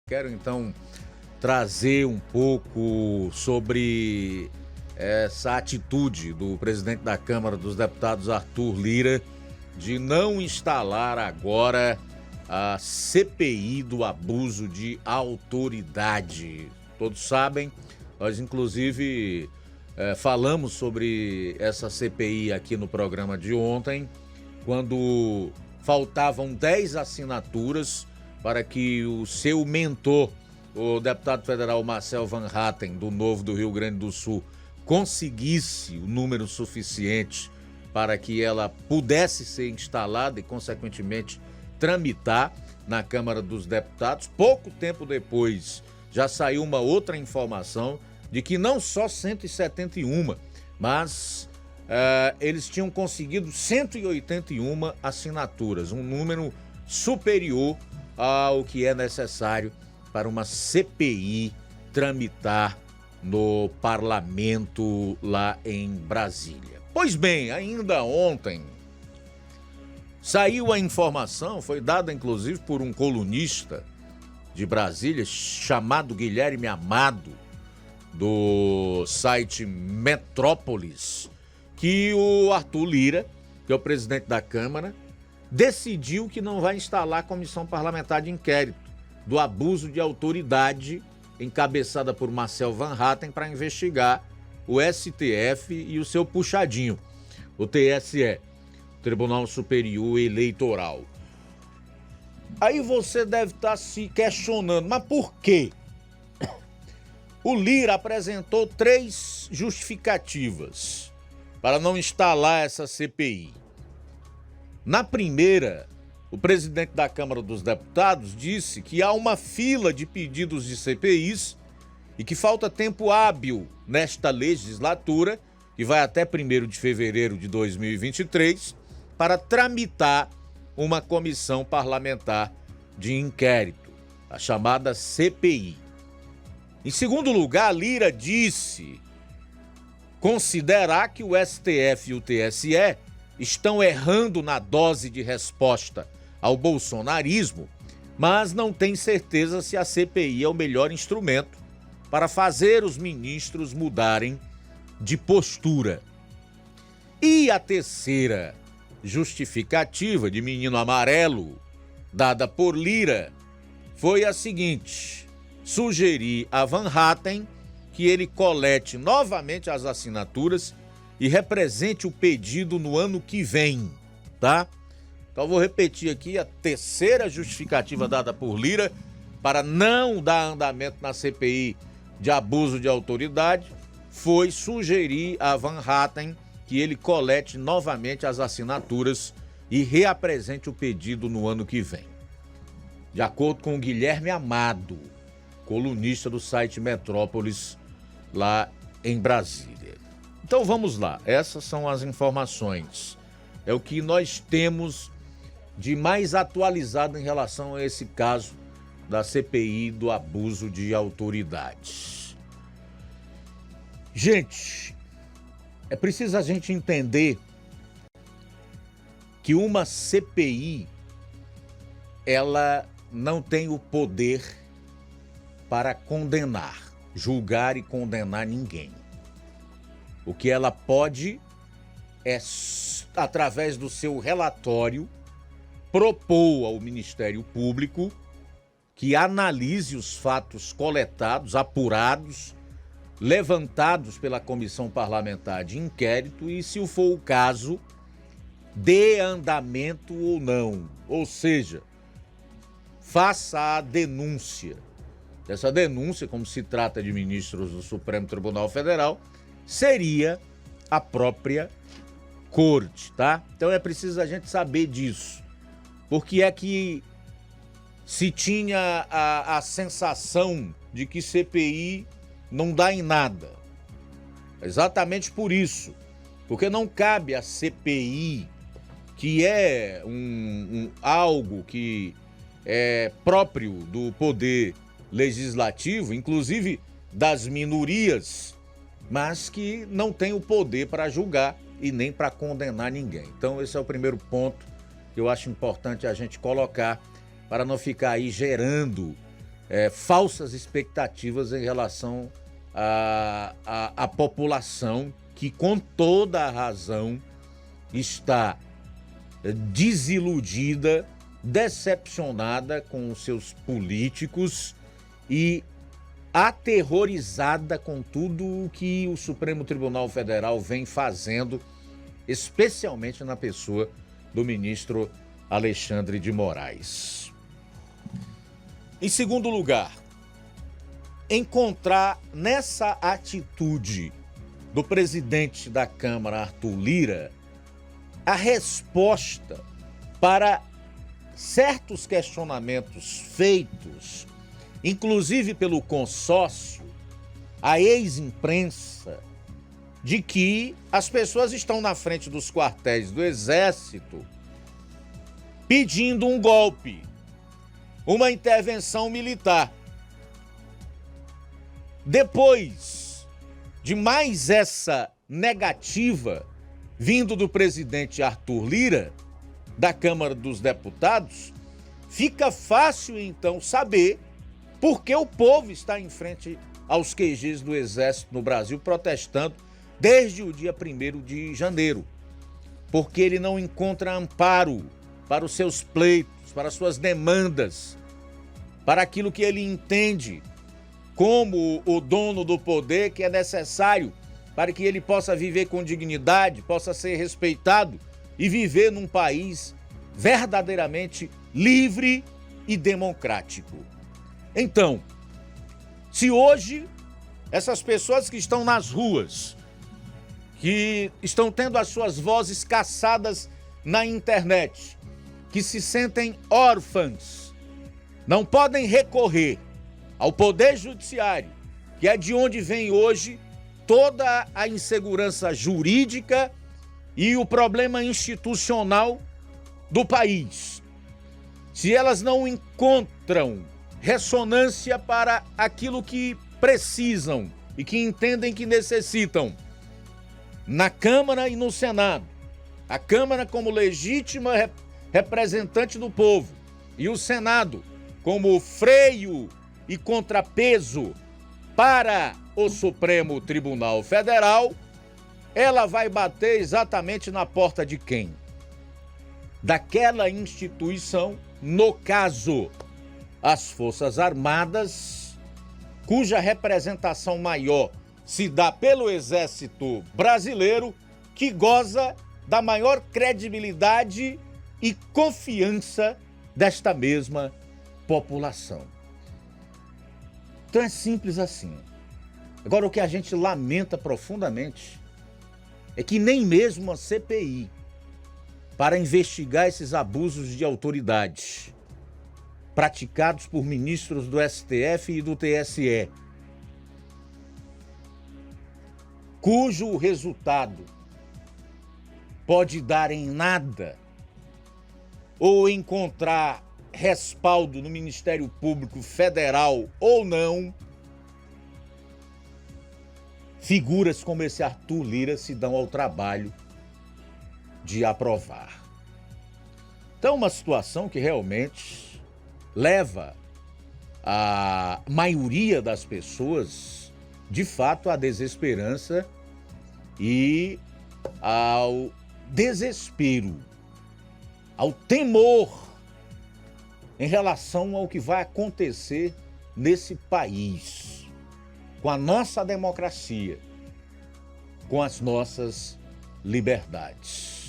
Quero então trazer um pouco sobre essa atitude do presidente da Câmara dos Deputados, Arthur Lira, de não instalar agora a CPI do abuso de autoridade. Todos sabem, nós inclusive falamos sobre essa CPI aqui no programa de ontem, quando faltavam 10 assinaturas para que o seu mentor, o deputado federal Marcel Van Hatten, do Novo do Rio Grande do Sul, conseguisse o número suficiente para que ela pudesse ser instalada e, consequentemente, tramitar na Câmara dos Deputados. Pouco tempo depois, já saiu uma outra informação de que não só 171, mas eles tinham conseguido 181 assinaturas, um número superior ao que é necessário para uma CPI tramitar no parlamento lá em Brasília. Pois bem, ainda ontem saiu a informação, foi dada inclusive por um colunista de Brasília chamado Guilherme Amado, do site Metrópolis, que o Arthur Lira, que é o presidente da Câmara, decidiu que não vai instalar a comissão parlamentar de inquérito do abuso de autoridade encabeçada por Marcel Van Hatten para investigar o STF e o seu puxadinho, o TSE, Tribunal Superior Eleitoral. Aí você deve estar se questionando, mas por quê? O Lira apresentou 3 justificativas para não instalar essa CPI. Na primeira, o presidente da Câmara dos Deputados disse que há uma fila de pedidos de CPIs e que falta tempo hábil nesta legislatura, que vai até 1º de fevereiro de 2023, para tramitar uma comissão parlamentar de inquérito, a chamada CPI. Em segundo lugar, Lira disse considerar que o STF e o TSE estão errando na dose de resposta ao bolsonarismo, mas não tem certeza se a CPI é o melhor instrumento para fazer os ministros mudarem de postura. E a terceira justificativa de menino amarelo, dada por Lira, foi a seguinte: sugerir a Van Hatten que ele colete novamente as assinaturas e represente o pedido no ano que vem, tá? Então vou repetir aqui a terceira justificativa dada por Lira para não dar andamento na CPI de abuso de autoridade foi sugerir a Van Hatten que ele colete novamente as assinaturas e reapresente o pedido no ano que vem. De acordo com o Guilherme Amado, colunista do site Metrópolis lá em Brasília. Então vamos lá, essas são as informações. É o que nós temos de mais atualizado em relação a esse caso da CPI do abuso de autoridades. Gente, é preciso a gente entender que uma CPI, ela não tem o poder para condenar, julgar e condenar ninguém. O que ela pode é, através do seu relatório, propor ao Ministério Público que analise os fatos coletados, apurados, levantados pela Comissão Parlamentar de Inquérito e, se for o caso, dê andamento ou não. Ou seja, faça a denúncia. Essa denúncia, como se trata de ministros do Supremo Tribunal Federal, seria a própria corte, tá? Então é preciso a gente saber disso. Porque é que se tinha a sensação de que CPI não dá em nada. Exatamente por isso. Porque não cabe a CPI, que é algo que é próprio do poder legislativo, inclusive das minorias, mas que não tem o poder para julgar e nem para condenar ninguém. Então esse é o primeiro ponto que eu acho importante a gente colocar para não ficar aí gerando falsas expectativas em relação à população que, com toda a razão, está desiludida, decepcionada com os seus políticos e aterrorizada com tudo o que o Supremo Tribunal Federal vem fazendo, especialmente na pessoa do ministro Alexandre de Moraes. Em segundo lugar, encontrar nessa atitude do presidente da Câmara, Arthur Lira, a resposta para certos questionamentos feitos, inclusive pelo consórcio, a ex-imprensa, de que as pessoas estão na frente dos quartéis do Exército pedindo um golpe, uma intervenção militar. Depois de mais essa negativa vindo do presidente Arthur Lira, da Câmara dos Deputados, fica fácil então saber por que o povo está em frente aos QGs do Exército no Brasil protestando desde o dia 1º de janeiro. Porque ele não encontra amparo para os seus pleitos, para as suas demandas, para aquilo que ele entende como o dono do poder que é necessário para que ele possa viver com dignidade, possa ser respeitado e viver num país verdadeiramente livre e democrático. Então, se hoje essas pessoas que estão nas ruas, que estão tendo as suas vozes caçadas na internet, que se sentem órfãs, não podem recorrer ao Poder Judiciário, que é de onde vem hoje toda a insegurança jurídica e o problema institucional do país. Se elas não encontram ressonância para aquilo que precisam e que entendem que necessitam na Câmara e no Senado, a Câmara como legítima representante do povo e o Senado como freio e contrapeso para o Supremo Tribunal Federal, ela vai bater exatamente na porta de quem? Daquela instituição, no caso, as Forças Armadas, cuja representação maior se dá pelo Exército Brasileiro, que goza da maior credibilidade e confiança desta mesma população. Então é simples assim. Agora, o que a gente lamenta profundamente é que nem mesmo a CPI, para investigar esses abusos de autoridade praticados por ministros do STF e do TSE, cujo resultado pode dar em nada ou encontrar respaldo no Ministério Público Federal ou não, figuras como esse Arthur Lira se dão ao trabalho de aprovar. Então, uma situação que realmente leva a maioria das pessoas, de fato, à desesperança e ao desespero, ao temor em relação ao que vai acontecer nesse país, com a nossa democracia, com as nossas liberdades.